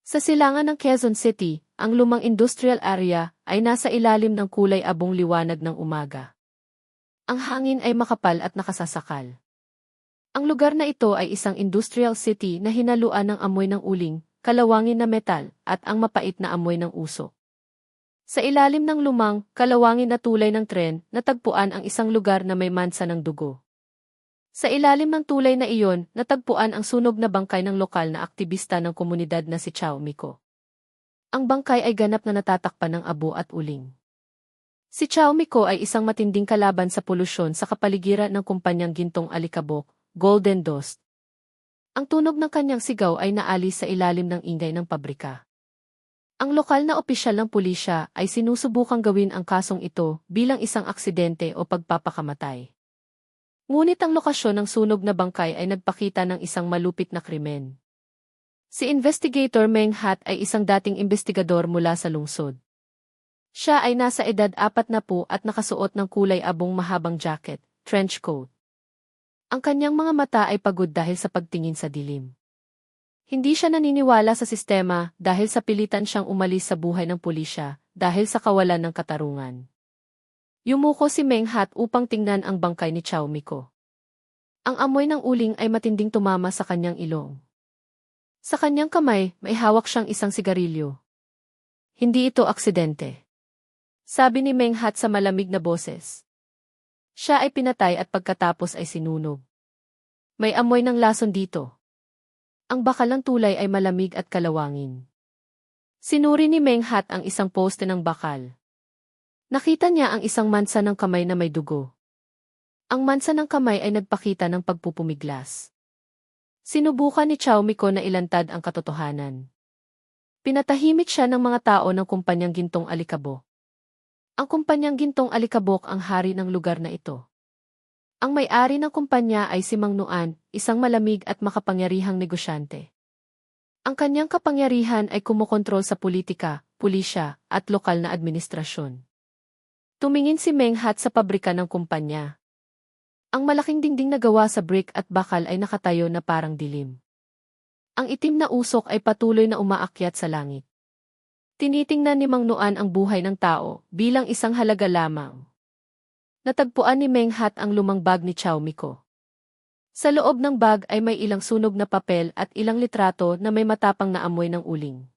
Sa silangan ng Quezon City, ang lumang industrial area ay nasa ilalim ng kulay abong liwanag ng umaga. Ang hangin ay makapal at nakasasakal. Ang lugar na ito ay isang industrial city na hinaluan ng amoy ng uling, kalawangin na metal, at ang mapait na amoy ng usok. Sa ilalim ng lumang, kalawangin na tulay ng tren, natagpuan ang isang lugar na may mansa ng dugo. Sa ilalim ng tulay na iyon, natagpuan ang sunog na bangkay ng lokal na aktivista ng komunidad na si Chao Miko. Ang bangkay ay ganap na natatakpan ng abo at uling. Si Chao Miko ay isang matinding kalaban sa polusyon sa kapaligiran ng kumpanyang gintong alikabok, Golden Dust. Ang tunog ng kanyang sigaw ay naalis sa ilalim ng ingay ng pabrika. Ang lokal na opisyal ng pulisya ay sinusubukang gawin ang kasong ito bilang isang aksidente o pagpapakamatay. Ngunit ang lokasyon ng sunog na bangkay ay nagpakita ng isang malupit na krimen. Si Investigator Meng Hat ay isang dating investigador mula sa lungsod. Siya ay nasa edad 40 at nakasuot ng kulay abong mahabang jacket, trench coat. Ang kanyang mga mata ay pagod dahil sa pagtingin sa dilim. Hindi siya naniniwala sa sistema dahil sa pilitan siyang umalis sa buhay ng pulisya dahil sa kawalan ng katarungan. Yumuko si Meng Hat upang tingnan ang bangkay ni Chao Miko. Ang amoy ng uling ay matinding tumama sa kanyang ilong. Sa kanyang kamay, may hawak siyang isang sigarilyo. Hindi ito aksidente, sabi ni Meng Hat sa malamig na boses. Siya ay pinatay at pagkatapos ay sinunog. May amoy ng lason dito. Ang bakal ng tulay ay malamig at kalawangin. Sinuri ni Meng Hat ang isang poste ng bakal. Nakita niya ang isang mansa ng kamay na may dugo. Ang mansa ng kamay ay nagpakita ng pagpupumiglas. Sinubukan ni Chao Miko na ilantad ang katotohanan. Pinatahimik siya ng mga tao ng kumpanyang gintong alikabok. Ang kumpanyang gintong alikabok ang hari ng lugar na ito. Ang may-ari ng kumpanya ay si Mang Nuan, isang malamig at makapangyarihang negosyante. Ang kanyang kapangyarihan ay kumokontrol sa politika, pulisya, at lokal na administrasyon. Tumingin si Meng Hat sa pabrika ng kumpanya. Ang malaking dingding na gawa sa brick at bakal ay nakatayo na parang dilim. Ang itim na usok ay patuloy na umaakyat sa langit. Tinitingnan ni Mang Nuan ang buhay ng tao bilang isang halaga lamang. Natagpuan ni Meng Hat ang lumang bag ni Chao Miko. Sa loob ng bag ay may ilang sunog na papel at ilang litrato na may matapang na amoy ng uling.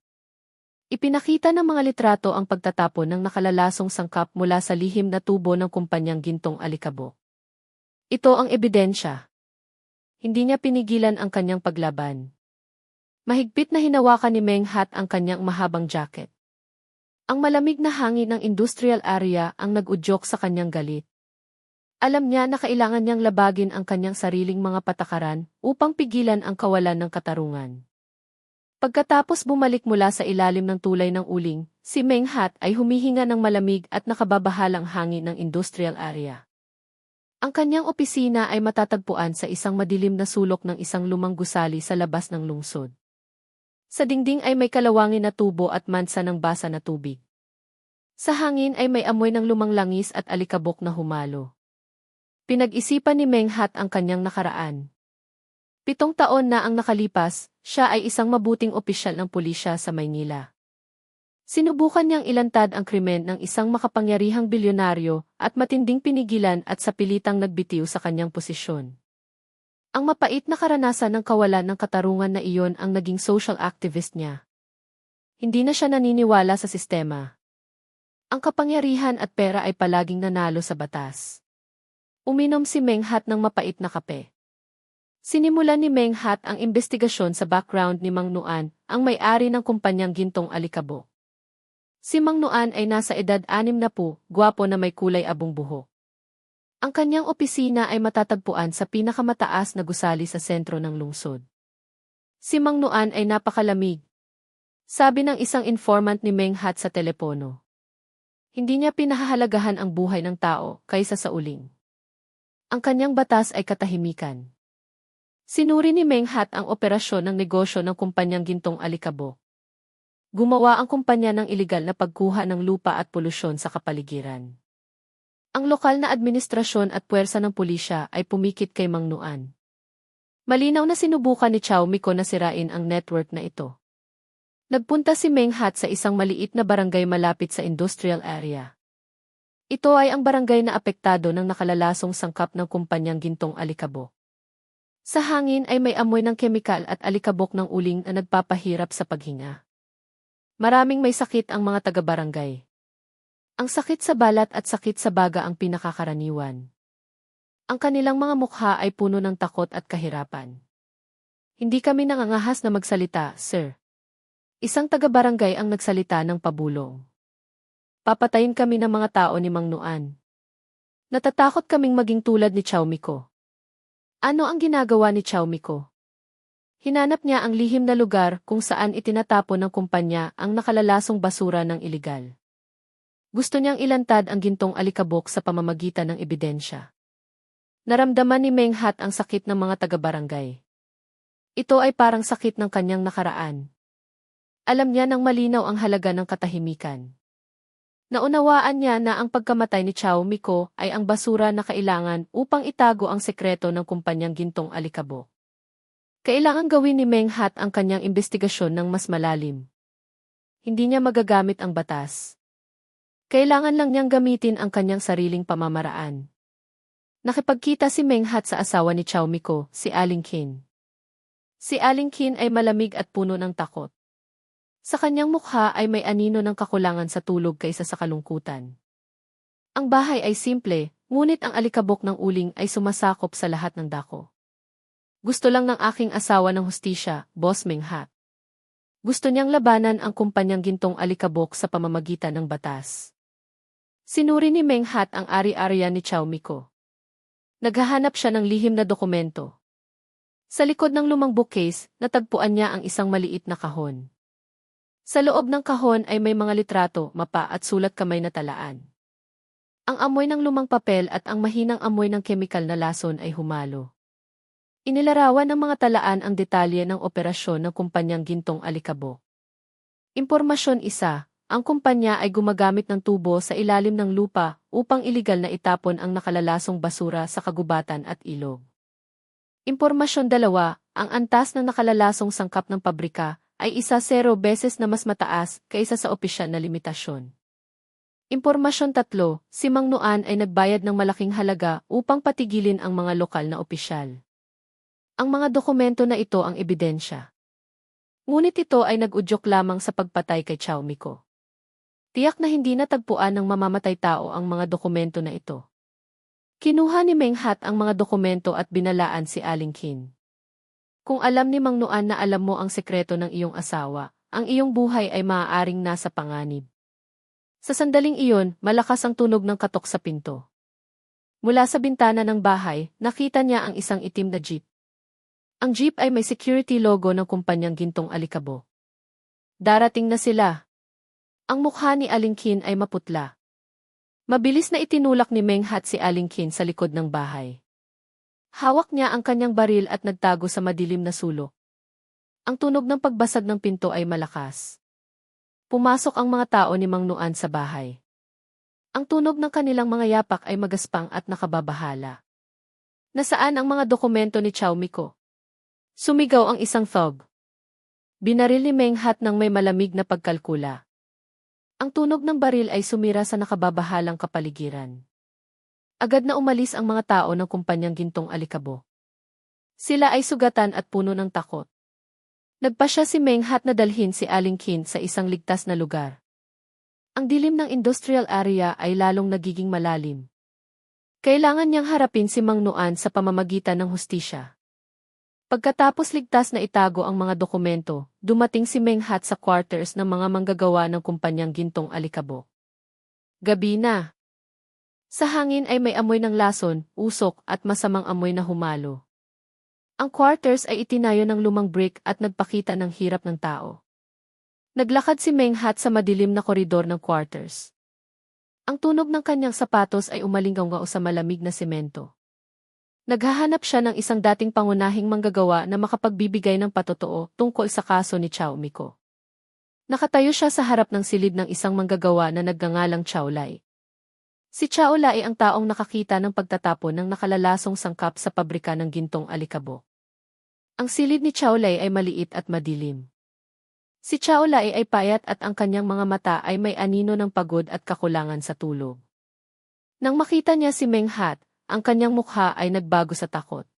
Ipinakita ng mga litrato ang pagtatapon ng nakalalasong sangkap mula sa lihim na tubo ng kumpanyang gintong alikabok. Ito ang ebidensya. Hindi niya pinigilan ang kanyang paglaban. Mahigpit na hinawakan ni Meng Hat ang kanyang mahabang jacket. Ang malamig na hangin ng industrial area ang nag-udyok sa kanyang galit. Alam niya na kailangan niyang labagin ang kanyang sariling mga patakaran upang pigilan ang kawalan ng katarungan. Pagkatapos bumalik mula sa ilalim ng tulay ng uling, si Meng Hat ay humihinga ng malamig at nakababahalang hangin ng industrial area. Ang kanyang opisina ay matatagpuan sa isang madilim na sulok ng isang lumang gusali sa labas ng lungsod. Sa dingding ay may kalawangin na tubo at mansa ng basa na tubig. Sa hangin ay may amoy ng lumang langis at alikabok na humalo. Pinag-isipan ni Meng Hat ang kanyang nakaraan. 7 taon na ang nakalipas, siya ay isang mabuting opisyal ng pulisya sa Maynila. Sinubukan niyang ilantad ang krimen ng isang makapangyarihang bilyonaryo at matinding pinigilan at sa pilitang nagbitiw sa kanyang posisyon. Ang mapait na karanasan ng kawalan ng katarungan na iyon ang naging social activist niya. Hindi na siya naniniwala sa sistema. Ang kapangyarihan at pera ay palaging nanalo sa batas. Uminom si Meng Hat ng mapait na kape. Sinimulan ni Meng Hat ang investigasyon sa background ni Mang Nuan, ang may-ari ng kumpanyang gintong alikabok. Si Mang Nuan ay nasa edad 60, gwapo na may kulay abong buhok. Ang kanyang opisina ay matatagpuan sa pinakamataas na gusali sa sentro ng lungsod. Si Mang Nuan ay napakalamig, sabi ng isang informant ni Meng Hat sa telepono. Hindi niya pinahahalagahan ang buhay ng tao kaysa sa uling. Ang kanyang batas ay katahimikan. Sinuri ni Meng Hat ang operasyon ng negosyo ng kumpanyang gintong alikabok. Gumawa ang kumpanya ng iligal na pagkuha ng lupa at polusyon sa kapaligiran. Ang lokal na administrasyon at puwersa ng pulisya ay pumikit kay Mang Nuan. Malinaw na sinubukan ni Chao Miko na sirain ang network na ito. Nagpunta si Meng Hat sa isang maliit na barangay malapit sa industrial area. Ito ay ang barangay na apektado ng nakalalasong sangkap ng kumpanyang Gintong Alikabok. Sa hangin ay may amoy ng kemikal at alikabok ng uling na nagpapahirap sa paghinga. Maraming may sakit ang mga taga-barangay. Ang sakit sa balat at sakit sa baga ang pinakakaraniwan. Ang kanilang mga mukha ay puno ng takot at kahirapan. Hindi kami nangangahas na magsalita, sir. Isang taga-barangay ang nagsalita ng pabulong. Papatayin kami ng mga tao ni Mang Nuan. Natatakot kaming maging tulad ni Chow Miko. Ano ang ginagawa ni Chow Miko? Hinanap niya ang lihim na lugar kung saan itinatapon ng kumpanya ang nakalalasong basura ng iligal. Gusto niyang ilantad ang Gintong Alikabok sa pamamagitan ng ebidensya. Naramdaman ni Meng Hat ang sakit ng mga taga-barangay. Ito ay parang sakit ng kanyang nakaraan. Alam niya nang malinaw ang halaga ng katahimikan. Naunawaan niya na ang pagkamatay ni Chow Miko ay ang basura na kailangan upang itago ang sekreto ng kumpanyang Gintong Alikabok. Kailangan gawin ni Meng Hat ang kanyang investigasyon ng mas malalim. Hindi niya magagamit ang batas. Kailangan lang niyang gamitin ang kanyang sariling pamamaraan. Nakipagkita si Meng Hat sa asawa ni Chow Miko, si Aling Kin. Si Aling Kin ay malamig at puno ng takot. Sa kanyang mukha ay may anino ng kakulangan sa tulog kaysa sa kalungkutan. Ang bahay ay simple, ngunit ang alikabok ng uling ay sumasakop sa lahat ng dako. Gusto lang ng aking asawa ng hustisya, Boss Meng Hat. Gusto niyang labanan ang kumpanyang Gintong Alikabok sa pamamagitan ng batas. Sinuri ni Meng Hat ang ari-arian ni Chow Miko. Naghahanap siya ng lihim na dokumento. Sa likod ng lumang bookcase, natagpuan niya ang isang maliit na kahon. Sa loob ng kahon ay may mga litrato, mapa at sulat kamay na talaan. Ang amoy ng lumang papel at ang mahinang amoy ng kemikal na lason ay humalo. Inilarawan ng mga talaan ang detalye ng operasyon ng kumpanyang Gintong Alikabok. Impormasyon 1, ang kumpanya ay gumagamit ng tubo sa ilalim ng lupa upang iligal na itapon ang nakalalasong basura sa kagubatan at ilog. Impormasyon 2, ang antas ng nakalalasong sangkap ng pabrika ay 10 beses na mas mataas kaysa sa opisyal na limitasyon. Impormasyon 3, si Mang Nuan ay nagbayad ng malaking halaga upang patigilin ang mga lokal na opisyal. Ang mga dokumento na ito ang ebidensya. Ngunit ito ay nag-udyok lamang sa pagpatay kay Chow Miko. Tiyak na hindi natagpuan ng mamamatay tao ang mga dokumento na ito. Kinuha ni Meng Hat ang mga dokumento at binalaan si Aling Kin. Kung alam ni Mang Nuan na alam mo ang sekreto ng iyong asawa, ang iyong buhay ay maaaring nasa panganib. Sa sandaling iyon, malakas ang tunog ng katok sa pinto. Mula sa bintana ng bahay, nakita niya ang isang itim na jeep. Ang jeep ay may security logo ng kumpanyang Gintong Alikabok. Darating na sila. Ang mukha ni Aling Kin ay maputla. Mabilis na itinulak ni Meng Hat si Aling Kin sa likod ng bahay. Hawak niya ang kanyang baril at nagtago sa madilim na sulok. Ang tunog ng pagbasag ng pinto ay malakas. Pumasok ang mga tao ni Mang Nuan sa bahay. Ang tunog ng kanilang mga yapak ay magaspang at nakababahala. Nasaan ang mga dokumento ni Chow Miko? Sumigaw ang isang thug. Binaril ni Meng Hat ng may malamig na pagkalkula. Ang tunog ng baril ay sumira sa nakababahalang kapaligiran. Agad na umalis ang mga tao ng kumpanyang Gintong Alikabok. Sila ay sugatan at puno ng takot. Nagpasya si Meng Hat na dalhin si Aling Kin sa isang ligtas na lugar. Ang dilim ng industrial area ay lalong nagiging malalim. Kailangan niyang harapin si Mang Nuan sa pamamagitan ng hustisya. Pagkatapos ligtas na itago ang mga dokumento, dumating si Meng Hat sa quarters ng mga manggagawa ng kumpanyang Gintong Alikabok. Gabi na. Sa hangin ay may amoy ng lason, usok at masamang amoy na humalo. Ang quarters ay itinayo ng lumang brick at nagpakita ng hirap ng tao. Naglakad si Meng Hat sa madilim na koridor ng quarters. Ang tunog ng kanyang sapatos ay umalinggaw sa malamig na semento. Naghahanap siya ng isang dating pangunahing manggagawa na makapagbibigay ng patotoo tungkol sa kaso ni Chow Miko. Nakatayo siya sa harap ng silid ng isang manggagawa na nagngangalang Chow Lai. Si Chow Lai ang taong nakakita ng pagtatapon ng nakalalasong sangkap sa pabrika ng Gintong Alikabok. Ang silid ni Chow Lai ay maliit at madilim. Si Chao Lai ay payat at ang kanyang mga mata ay may anino ng pagod at kakulangan sa tulog. Nang makita niya si Meng Hat, ang kanyang mukha ay nagbago sa takot.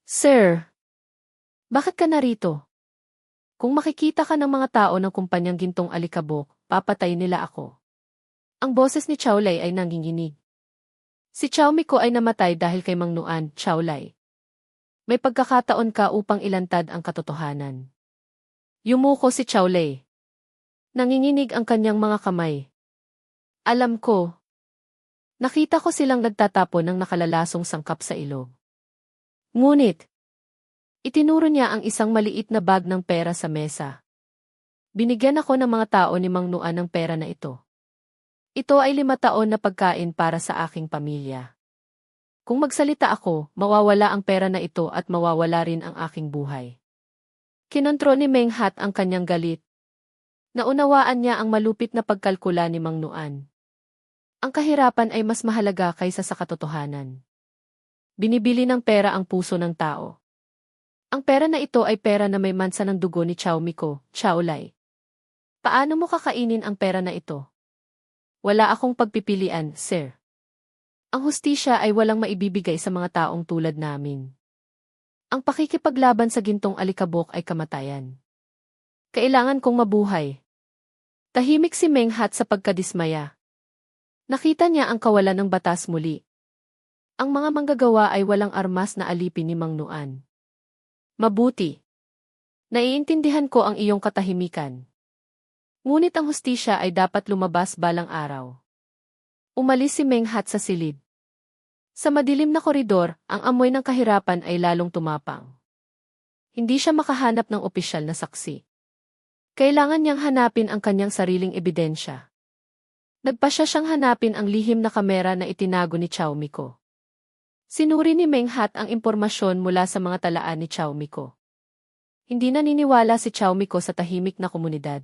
Sir, bakit ka narito? Kung makikita ka ng mga tao ng kumpanyang Gintong Alikabok, papatay nila ako. Ang boses ni Chao Lai ay nanginginig. Si Chao Miko ay namatay dahil kay Mang Nuan, Chao Lai. May pagkakataon ka upang ilantad ang katotohanan. Yumuko si Chao Lai. Nanginginig ang kanyang mga kamay. Alam ko. Nakita ko silang nagtatapon ng nakalalasong sangkap sa ilog. Ngunit, itinuro niya ang isang maliit na bag ng pera sa mesa. Binigyan ako ng mga tao ni Mang Nuan ng pera na ito. Ito ay 5 taon na pagkain para sa aking pamilya. Kung magsalita ako, mawawala ang pera na ito at mawawala rin ang aking buhay. Kinontro ni Meng Hat ang kanyang galit. Naunawaan niya ang malupit na pagkalkula ni Mang Nuan. Ang kahirapan ay mas mahalaga kaysa sa katotohanan. Binibili ng pera ang puso ng tao. Ang pera na ito ay pera na may mansa ng dugo ni Chao Miko, Chao Lai. Paano mo kakainin ang pera na ito? Wala akong pagpipilian, sir. Ang hustisya ay walang maibibigay sa mga taong tulad namin. Ang pakikipaglaban sa Gintong Alikabok ay kamatayan. Kailangan kong mabuhay. Tahimik si Meng Hat sa pagkadismaya. Nakita niya ang kawalan ng batas muli. Ang mga manggagawa ay walang armas na alipin ni Mang Nuan. Mabuti. Naiintindihan ko ang iyong katahimikan. Ngunit ang hustisya ay dapat lumabas balang araw. Umalis si Meng Hat sa silid. Sa madilim na koridor, ang amoy ng kahirapan ay lalong tumapang. Hindi siya makahanap ng opisyal na saksi. Kailangan niyang hanapin ang kanyang sariling ebidensya. Nagpasya siyang hanapin ang lihim na kamera na itinago ni Chao Miko. Sinuri ni Meng Hat ang impormasyon mula sa mga talaan ni Chao Miko. Hindi naniniwala si Chao Miko sa tahimik na komunidad.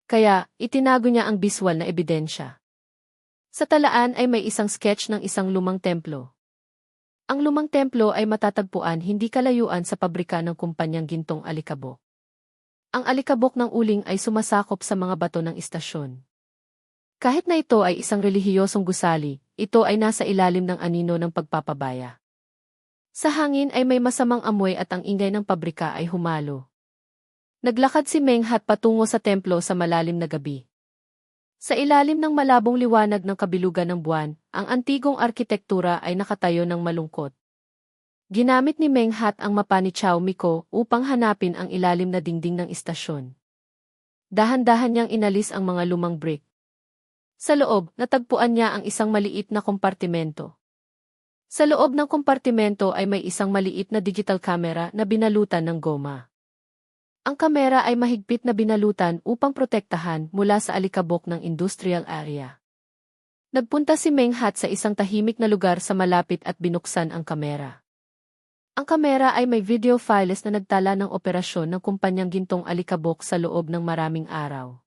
Kaya, itinago niya ang biswal na ebidensya. Sa talaan ay may isang sketch ng isang lumang templo. Ang lumang templo ay matatagpuan hindi kalayuan sa pabrika ng kumpanyang Gintong Alikabok. Ang alikabok ng uling ay sumasakop sa mga bato ng istasyon. Kahit na ito ay isang relihiyosong gusali, ito ay nasa ilalim ng anino ng pagpapabaya. Sa hangin ay may masamang amoy at ang ingay ng pabrika ay humalo. Naglakad si Meng Hat patungo sa templo sa malalim na gabi. Sa ilalim ng malabong liwanag ng kabilugan ng buwan, ang antigong arkitektura ay nakatayo ng malungkot. Ginamit ni Meng Hat ang mapa ni Chao Miko upang hanapin ang ilalim na dingding ng istasyon. Dahan-dahan niyang inalis ang mga lumang brick. Sa loob, natagpuan niya ang isang maliit na kompartimento. Sa loob ng kompartimento ay may isang maliit na digital camera na binalutan ng goma. Ang kamera ay mahigpit na binalutan upang protektahan mula sa alikabok ng industrial area. Nagpunta si Meng Hat sa isang tahimik na lugar sa malapit at binuksan ang kamera. Ang kamera ay may video files na nagtala ng operasyon ng kumpanyang Gintong Alikabok sa loob ng maraming araw.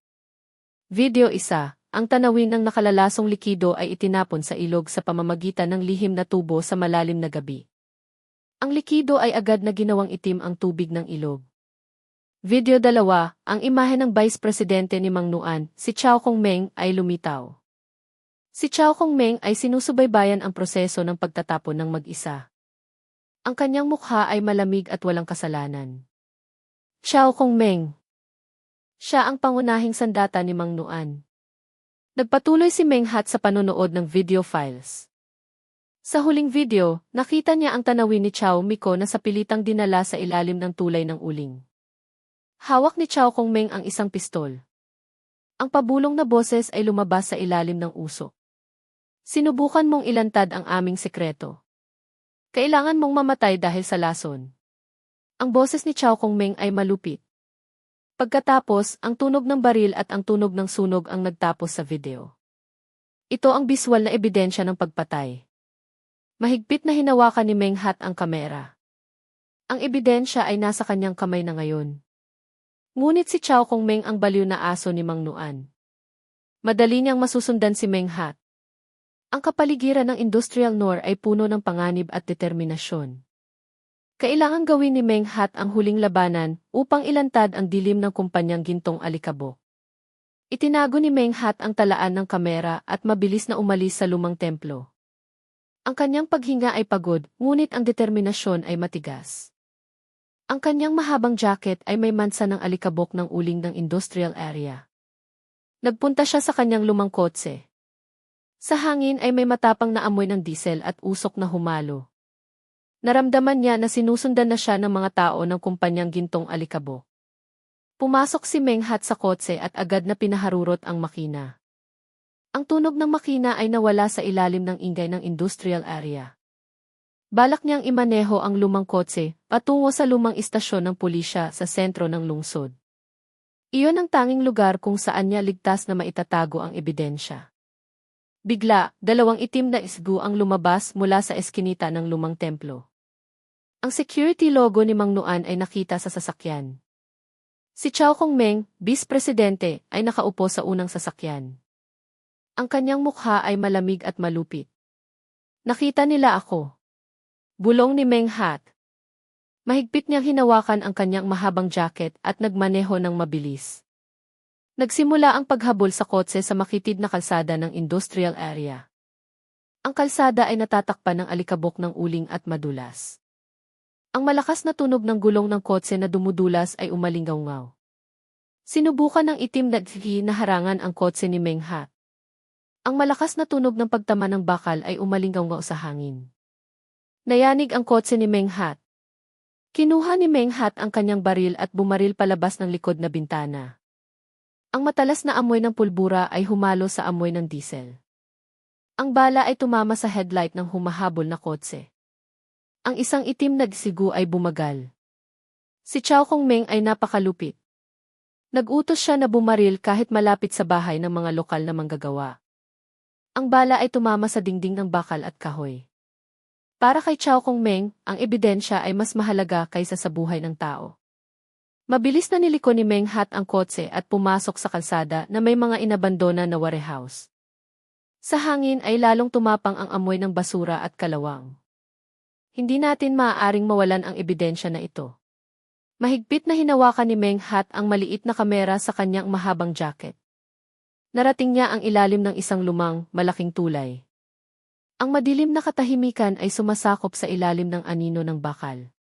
Video 1. Ang tanawin ng nakalalasong likido ay itinapon sa ilog sa pamamagitan ng lihim na tubo sa malalim na gabi. Ang likido ay agad na ginawang itim ang tubig ng ilog. Video 2. Ang imahe ng Vice Presidente ni Mang Nuan, si Chao Kongmeng, ay lumitaw. Si Chao Kongmeng ay sinusubaybayan ang proseso ng pagtatapon ng mag-isa. Ang kanyang mukha ay malamig at walang kasalanan. Chao Kongmeng. Siya ang pangunahing sandata ni Mang Nuan. Nagpatuloy si Meng Hat sa panonood ng video files. Sa huling video, nakita niya ang tanawin ni Chao Miko na sa pilitang dinala sa ilalim ng tulay ng uling. Hawak ni Chao Kongmeng ang isang pistol. Ang pabulong na boses ay lumabas sa ilalim ng usok. Sinubukan mong ilantad ang aming sekreto. Kailangan mong mamatay dahil sa lason. Ang boses ni Chao Kongmeng ay malupit. Pagkatapos, ang tunog ng baril at ang tunog ng sunog ang nagtapos sa video. Ito ang biswal na ebidensya ng pagpatay. Mahigpit na hinawakan ni Meng Hat ang kamera. Ang ebidensya ay nasa kanyang kamay na ngayon. Ngunit si Chao Kongmeng ang baliw na aso ni Mang Nuan. Madali niyang masusundan si Meng Hat. Ang kapaligiran ng Industrial Nor ay puno ng panganib at determinasyon. Kailangang gawin ni Meng Hat ang huling labanan upang ilantad ang dilim ng kumpanyang Gintong Alikabok. Itinago ni Meng Hat ang talaan ng kamera at mabilis na umalis sa lumang templo. Ang kanyang paghinga ay pagod, ngunit ang determinasyon ay matigas. Ang kanyang mahabang jacket ay may mansa ng alikabok ng uling ng industrial area. Nagpunta siya sa kanyang lumang kotse. Sa hangin ay may matapang na amoy ng diesel at usok na humalo. Naramdaman niya na sinusundan na siya ng mga tao ng kumpanyang Gintong Alikabok. Pumasok si Meng Hat sa kotse at agad na pinaharurot ang makina. Ang tunog ng makina ay nawala sa ilalim ng ingay ng industrial area. Balak niyang imaneho ang lumang kotse patungo sa lumang istasyon ng pulisya sa sentro ng lungsod. Iyon ang tanging lugar kung saan niya ligtas na maitatago ang ebidensya. Bigla, dalawang itim na isgu ang lumabas mula sa eskinita ng lumang templo. Ang security logo ni Mang Nuan ay nakita sa sasakyan. Si Chow Kong-meng, Vice Presidente, ay nakaupo sa unang sasakyan. Ang kanyang mukha ay malamig at malupit. Nakita nila ako. Bulong ni Meng Hat. Mahigpit niyang hinawakan ang kanyang mahabang jacket at nagmaneho ng mabilis. Nagsimula ang paghabol sa kotse sa makitid na kalsada ng industrial area. Ang kalsada ay natatakpan ng alikabok ng uling at madulas. Ang malakas na tunog ng gulong ng kotse na dumudulas ay umalingaw-ngaw. Sinubukan ng itim na dhi na harangan ang kotse ni Meng Hat. Ang malakas na tunog ng pagtama ng bakal ay umalingaw-ngaw sa hangin. Nayanig ang kotse ni Meng Hat. Kinuha ni Meng Hat ang kanyang baril at bumaril palabas ng likod na bintana. Ang matalas na amoy ng pulbura ay humalo sa amoy ng diesel. Ang bala ay tumama sa headlight ng humahabol na kotse. Ang isang itim na sigu ay bumagal. Si Chow Kong-meng ay napakalupit. Nag-utos siya na bumaril kahit malapit sa bahay ng mga lokal na manggagawa. Ang bala ay tumama sa dingding ng bakal at kahoy. Para kay Chow Kong-meng, ang ebidensya ay mas mahalaga kaysa sa buhay ng tao. Mabilis na niliko ni Meng Hat ang kotse at pumasok sa kalsada na may mga inabandona na warehouse. Sa hangin ay lalong tumapang ang amoy ng basura at kalawang. Hindi natin maaaring mawalan ang ebidensya na ito. Mahigpit na hinawakan ni Meng Hat ang maliit na kamera sa kanyang mahabang jacket. Narating niya ang ilalim ng isang lumang, malaking tulay. Ang madilim na katahimikan ay sumasakop sa ilalim ng anino ng bakal.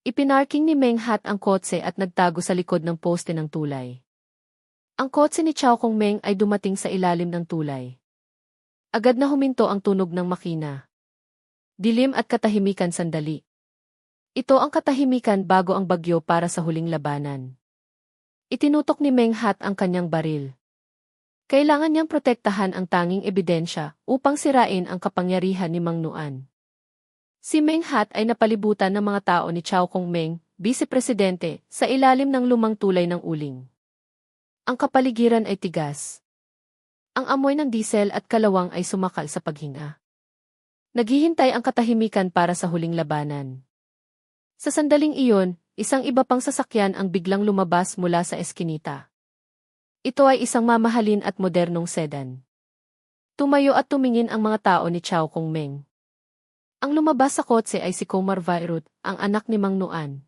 Ipinarking ni Meng Hat ang kotse at nagtago sa likod ng poste ng tulay. Ang kotse ni Chow Kong-meng ay dumating sa ilalim ng tulay. Agad na huminto ang tunog ng makina. Dilim at katahimikan sandali. Ito ang katahimikan bago ang bagyo para sa huling labanan. Itinutok ni Meng Hat ang kanyang baril. Kailangan niyang protektahan ang tanging ebidensya upang sirain ang kapangyarihan ni Mang Nuan. Si Meng Hat ay napalibutan ng mga tao ni Chow Kong-meng, Vice Presidente, sa ilalim ng lumang tulay ng uling. Ang kapaligiran ay tigas. Ang amoy ng diesel at kalawang ay sumakal sa paghinga. Naghihintay ang katahimikan para sa huling labanan. Sa sandaling iyon, isang iba pang sasakyan ang biglang lumabas mula sa eskinita. Ito ay isang mamahalin at modernong sedan. Tumayo at tumingin ang mga tao ni Chow Kong-meng. Ang lumabas sa kotse ay si Komar Vairut, ang anak ni Mang Nuan.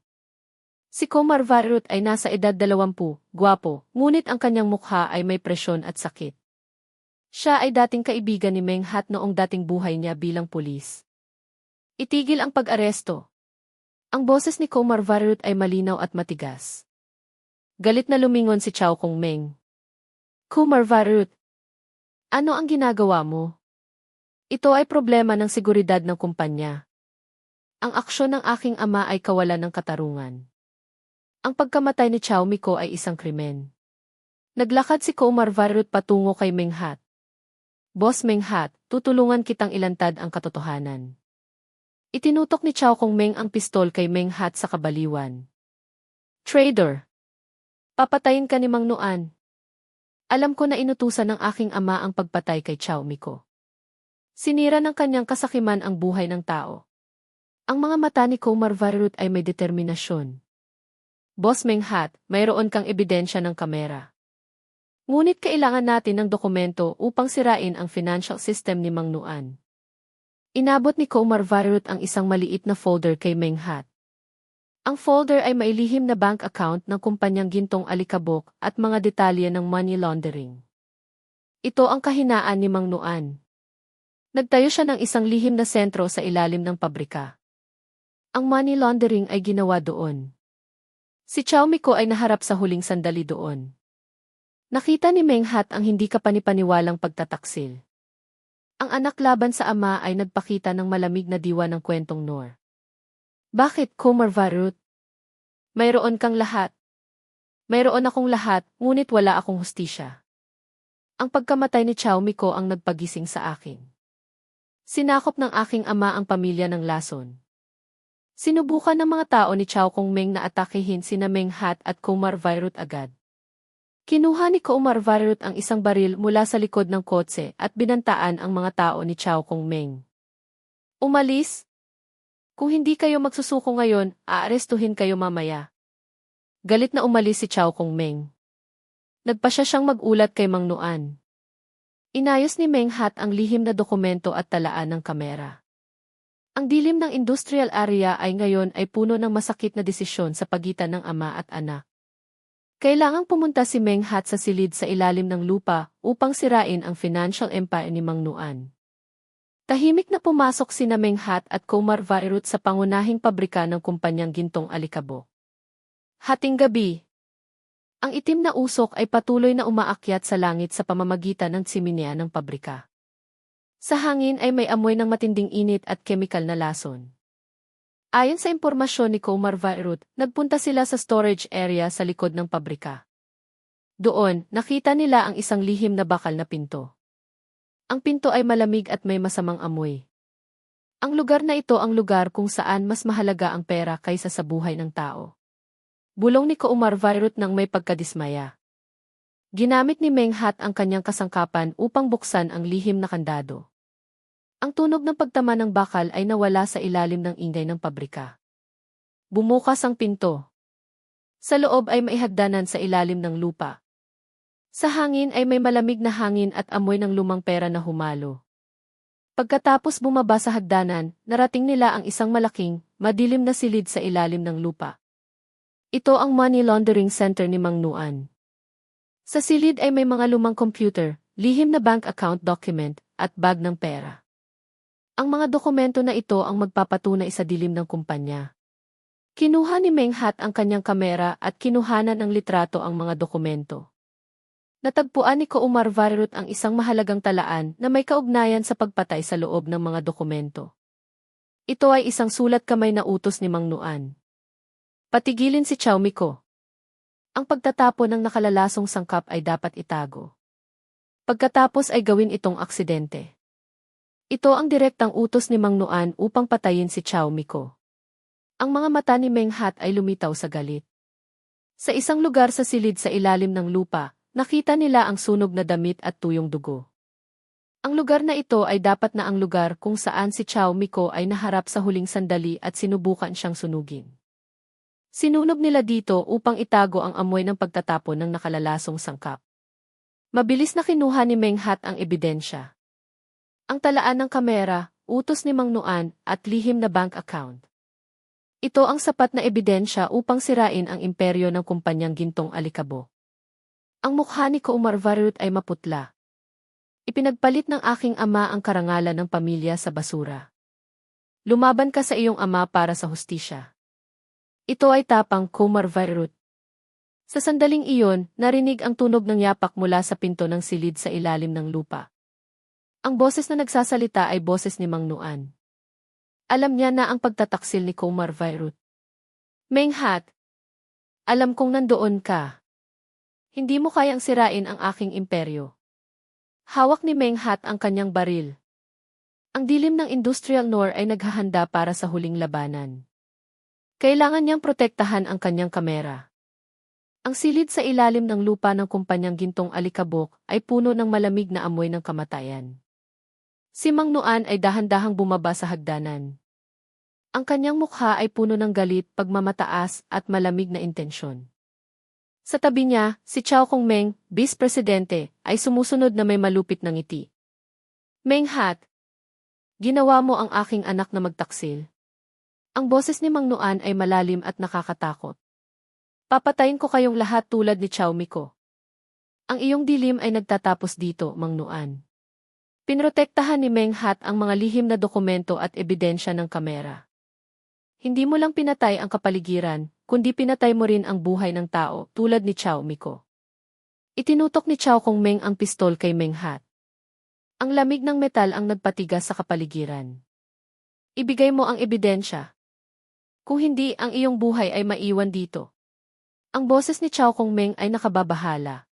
Si Komar Vairut ay nasa edad 20, gwapo, ngunit ang kanyang mukha ay may presyon at sakit. Siya ay dating kaibigan ni Meng Hat noong dating buhay niya bilang pulis. Itigil ang pag-aresto. Ang boses ni Komar Vairut ay malinaw at matigas. Galit na lumingon si Chow Kong-meng. Komar Vairut, ano ang ginagawa mo? Ito ay problema ng seguridad ng kumpanya. Ang aksyon ng aking ama ay kawalan ng katarungan. Ang pagkamatay ni Chow Miko ay isang krimen. Naglakad si Komar Vairut patungo kay Meng Hat. Boss Meng Hat, tutulungan kitang ilantad ang katotohanan. Itinutok ni Chow Kong-meng ang pistol kay Meng Hat sa kabaliwan. Traitor! Papatayin ka ni Mang Nuan. Alam ko na inutusan ng aking ama ang pagpatay kay Chow Miko. Sinira ng kanyang kasakiman ang buhay ng tao. Ang mga mata ni Komar Vairut ay may determinasyon. Boss Meng Hat, mayroon kang ebidensya ng kamera. Ngunit kailangan natin ng dokumento upang sirain ang financial system ni Mang Nuan. Inabot ni Komar Vairut ang isang maliit na folder kay Meng Hat. Ang folder ay mailihim na bank account ng kumpanyang Gintong Alikabok at mga detalye ng money laundering. Ito ang kahinaan ni Mang Nuan. Nagtayo siya ng isang lihim na sentro sa ilalim ng pabrika. Ang money laundering ay ginawa doon. Si Chow Miko ay naharap sa huling sandali doon. Nakita ni Meng Hat ang hindi kapanipaniwalang pagtataksil. Ang anak laban sa ama ay nagpakita ng malamig na diwa ng kwentong Noor. Bakit, Kumar Varut? Mayroon kang lahat. Mayroon akong lahat, ngunit wala akong hustisya. Ang pagkamatay ni Chow Miko ang nagpagising sa akin. Sinakop ng aking ama ang pamilya ng lason. Sinubukan ng mga tao ni Chow Kong Meng na atakehin sina Meng Hat at Kumar Varut agad. Kinuha ni Kumar Varut ang isang baril mula sa likod ng kotse at binantaan ang mga tao ni Chow Kong Meng. Umalis? Kung hindi kayo magsusuko ngayon, aarestuhin kayo mamaya. Galit na umalis si Chow Kong Meng. Nagpasya siyang magulat kay Mang Nuan. Inayos ni Meng Hat ang lihim na dokumento at talaan ng kamera. Ang dilim ng industrial area ay ngayon ay puno ng masakit na desisyon sa pagitan ng ama at anak. Kailangang pumunta si Meng Hat sa silid sa ilalim ng lupa upang sirain ang financial empire ni Mang Nuan. Tahimik na pumasok sina Meng Hat at Kumar Varut sa pangunahing pabrika ng kumpanyang Gintong Alikabok. Hating gabi. Ang itim na usok ay patuloy na umaakyat sa langit sa pamamagitan ng tsiminea ng pabrika. Sa hangin ay may amoy ng matinding init at kemikal na lason. Ayon sa impormasyon ni Kumar Varut, nagpunta sila sa storage area sa likod ng pabrika. Doon, nakita nila ang isang lihim na bakal na pinto. Ang pinto ay malamig at may masamang amoy. Ang lugar na ito ang lugar kung saan mas mahalaga ang pera kaysa sa buhay ng tao. Bulong ni Kumar Varut nang may pagkadismaya. Ginamit ni Meng Hat ang kanyang kasangkapan upang buksan ang lihim na kandado. Ang tunog ng pagtama ng bakal ay nawala sa ilalim ng ingay ng pabrika. Bumukas ang pinto. Sa loob ay may hagdanan sa ilalim ng lupa. Sa hangin ay may malamig na hangin at amoy ng lumang pera na humalo. Pagkatapos bumaba sa hagdanan, narating nila ang isang malaking, madilim na silid sa ilalim ng lupa. Ito ang money laundering center ni Mang Nuan. Sa silid ay may mga lumang computer, lihim na bank account document, at bag ng pera. Ang mga dokumento na ito ang magpapatunay sa dilim ng kumpanya. Kinuha ni Meng Hat ang kanyang kamera at kinuhanan ng litrato ang mga dokumento. Natagpuan ni Kumar Varut ang isang mahalagang talaan na may kaugnayan sa pagpatay sa loob ng mga dokumento. Ito ay isang sulat kamay na utos ni Mang Nuan. Patigilin si Chow Miko. Ang pagtatapon ng nakalalasong sangkap ay dapat itago. Pagkatapos ay gawin itong aksidente. Ito ang direktang utos ni Mang Nuan upang patayin si Chow Miko. Ang mga mata ni Meng Hat ay lumitaw sa galit. Sa isang lugar sa silid sa ilalim ng lupa, nakita nila ang sunog na damit at tuyong dugo. Ang lugar na ito ay dapat na ang lugar kung saan si Chow Miko ay naharap sa huling sandali at sinubukan siyang sunugin. Sinunog nila dito upang itago ang amoy ng pagtatapon ng nakalalasong sangkap. Mabilis na kinuha ni Meng Hat ang ebidensya. Ang talaan ng kamera, utos ni Mang Nuan, at lihim na bank account. Ito ang sapat na ebidensya upang sirain ang imperyo ng kumpanyang Gintong Alikabok. Ang mukha ni Kumar Varut ay maputla. Ipinagpalit ng aking ama ang karangalan ng pamilya sa basura. Lumaban ka sa iyong ama para sa hustisya. Ito ay tapang Kumar Varut. Sa sandaling iyon, narinig ang tunog ng yapak mula sa pinto ng silid sa ilalim ng lupa. Ang boses na nagsasalita ay boses ni Mang Nuan. Alam niya na ang pagtataksil ni Kumar Varut. Meng Hat, alam kong nandoon ka. Hindi mo kayang sirain ang aking imperyo. Hawak ni Meng Hat ang kanyang baril. Ang dilim ng industrial Noor ay naghahanda para sa huling labanan. Kailangan niyang protektahan ang kanyang kamera. Ang silid sa ilalim ng lupa ng kumpanyang Gintong Alikabok ay puno ng malamig na amoy ng kamatayan. Si Mang Nuan ay dahan-dahang bumaba sa hagdanan. Ang kanyang mukha ay puno ng galit, pagmamataas at malamig na intensyon. Sa tabi niya, si Chow Kong Meng, Vice Presidente, ay sumusunod na may malupit na ngiti. Meng Hat, ginawa mo ang aking anak na magtaksil. Ang boses ni Mang Nuan ay malalim at nakakatakot. Papatayin ko kayong lahat tulad ni Chow Miko. Ang iyong dilim ay nagtatapos dito, Mang Nuan. Pinrotektahan ni Meng Hat ang mga lihim na dokumento at ebidensya ng kamera. Hindi mo lang pinatay ang kapaligiran, kundi pinatay mo rin ang buhay ng tao tulad ni Chow Miko. Itinutok ni Chow Kong Meng ang pistol kay Meng Hat. Ang lamig ng metal ang nagpatigas sa kapaligiran. Ibigay mo ang ebidensya. Kung hindi, ang iyong buhay ay maiwan dito. Ang boses ni Chow Kong Meng ay nakababahala.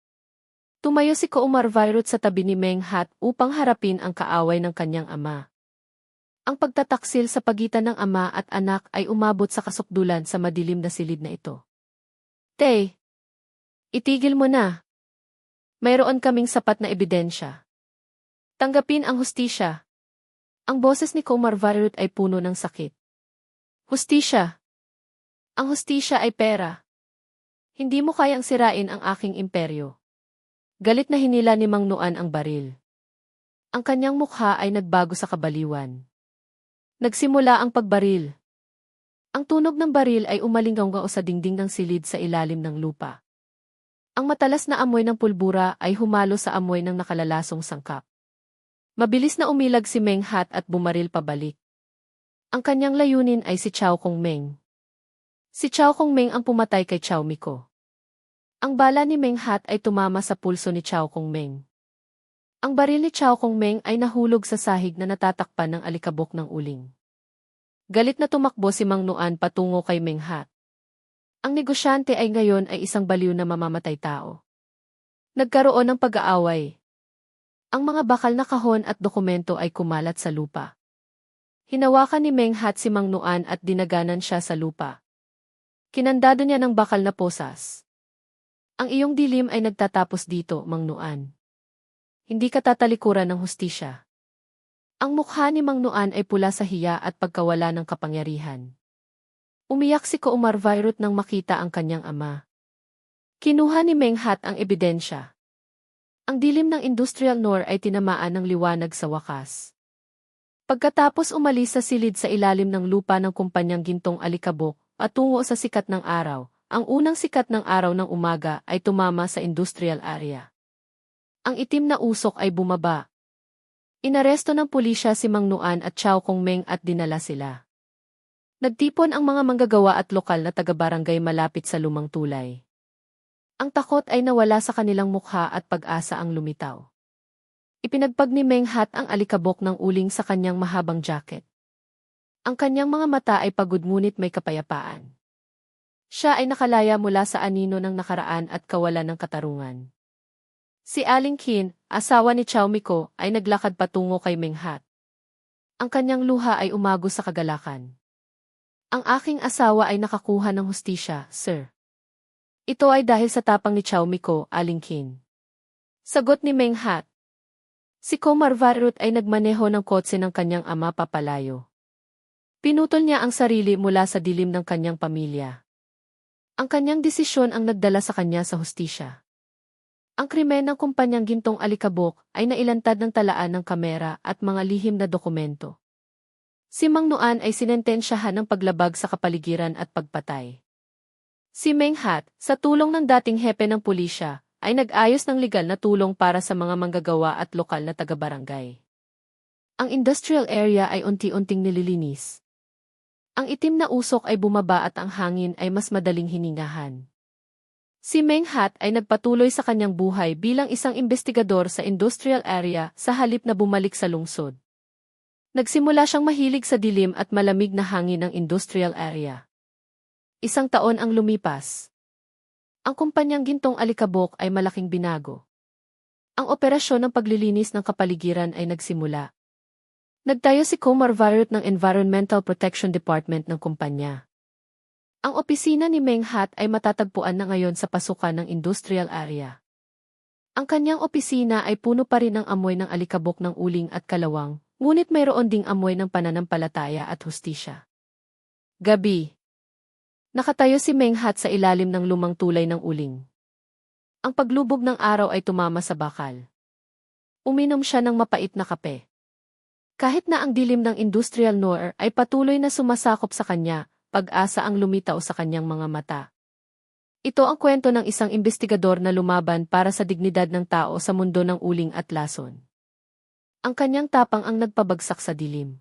Tumayo si Koumar Virut sa tabi ni Meng Hat upang harapin ang kaaway ng kanyang ama. Ang pagtataksil sa pagitan ng ama at anak ay umabot sa kasukdulan sa madilim na silid na ito. Tay, itigil mo na. Mayroon kaming sapat na ebidensya. Tanggapin ang hustisya. Ang boses ni Koumar Virut ay puno ng sakit. Hustisya. Ang hustisya ay pera. Hindi mo kayang sirain ang aking imperyo. Galit na hinila ni Mang Nuan ang baril. Ang kanyang mukha ay nagbago sa kabaliwan. Nagsimula ang pagbaril. Ang tunog ng baril ay umalinggaw sa dingding ng silid sa ilalim ng lupa. Ang matalas na amoy ng pulbura ay humalo sa amoy ng nakalalasong sangkap. Mabilis na umilag si Meng Hat at bumaril pabalik. Ang kanyang layunin ay si Chow Kong Meng. Si Chow Kong Meng ang pumatay kay Chow Miko. Ang bala ni Meng Hat ay tumama sa pulso ni Chow Kong Meng. Ang baril ni Chow Kong Meng ay nahulog sa sahig na natatakpan ng alikabok ng uling. Galit na tumakbo si Mang Nuan patungo kay Meng Hat. Ang negosyante ay ngayon ay isang baliw na mamamatay tao. Nagkaroon ng pag-aaway. Ang mga bakal na kahon at dokumento ay kumalat sa lupa. Hinawakan ni Meng Hat si Mang Nuan at dinaganan siya sa lupa. Kinandado niya ng bakal na posas. Ang iyong dilim ay nagtatapos dito, Mang Nuan. Hindi ka tatalikuran ng hustisya. Ang mukha ni Mang Nuan ay pula sa hiya at pagkawala ng kapangyarihan. Umiyak si Koumar Virut nang makita ang kanyang ama. Kinuha ni Meng Hat ang ebidensya. Ang dilim ng Industrial Nor ay tinamaan ng liwanag sa wakas. Pagkatapos umalis sa silid sa ilalim ng lupa ng kumpanyang Gintong Alikabok, patungo sa sikat ng araw, ang unang sikat ng araw ng umaga ay tumama sa industrial area. Ang itim na usok ay bumaba. Inaresto ng pulisya si Mang Nuan at Chow Kong Meng at dinala sila. Nagtipon ang mga manggagawa at lokal na taga-barangay malapit sa lumang tulay. Ang takot ay nawala sa kanilang mukha at pag-asa ang lumitaw. Ipinagpag ni Meng Hat ang alikabok ng uling sa kanyang mahabang jacket. Ang kanyang mga mata ay pagod ngunit may kapayapaan. Siya ay nakalaya mula sa anino ng nakaraan at kawalan ng katarungan. Si Aling Qin, asawa ni Chow Miko, ay naglakad patungo kay Meng Hat. Ang kanyang luha ay umagos sa kagalakan. Ang aking asawa ay nakakuha ng hustisya, sir. Ito ay dahil sa tapang ni Chow Miko, Aling Qin. Sagot ni Meng Hat. Si Koumar Virut ay nagmaneho ng kotse ng kanyang ama papalayo. Pinutol niya ang sarili mula sa dilim ng kanyang pamilya. Ang kanyang desisyon ang nagdala sa kanya sa hustisya. Ang krimen ng kumpanyang Gintong Alikabok ay nailantad ng talaan ng kamera at mga lihim na dokumento. Si Mang Nuan ay sinentensyahan ng paglabag sa kapaligiran at pagpatay. Si Meng Hat, sa tulong ng dating hepe ng pulisya, ay nag-ayos ng legal na tulong para sa mga manggagawa at lokal na taga-barangay. Ang industrial area ay unti-unting nililinis. Ang itim na usok ay bumaba at ang hangin ay mas madaling hiningahan. Si Meng Hat ay nagpatuloy sa kanyang buhay bilang isang investigador sa industrial area sa halip na bumalik sa lungsod. Nagsimula siyang mahilig sa dilim at malamig na hangin ng industrial area. Isang taon ang lumipas. Ang kumpanyang Gintong Alikabok ay malaking binago. Ang operasyon ng paglilinis ng kapaligiran ay nagsimula. Nagtayo si Koumar Virut ng Environmental Protection Department ng kumpanya. Ang opisina ni Meng Hat ay matatagpuan na ngayon sa pasukan ng industrial area. Ang kanyang opisina ay puno pa rin ng amoy ng alikabok ng uling at kalawang, ngunit mayroon ding amoy ng pananampalataya at hustisya. Gabi. Nakatayo si Meng Hat sa ilalim ng lumang tulay ng uling. Ang paglubog ng araw ay tumama sa bakal. Uminom siya ng mapait na kape. Kahit na ang dilim ng industrial noir ay patuloy na sumasakop sa kanya, pag-asa ang lumitaw sa kanyang mga mata. Ito ang kwento ng isang investigador na lumaban para sa dignidad ng tao sa mundo ng uling at lason. Ang kanyang tapang ang nagpabagsak sa dilim.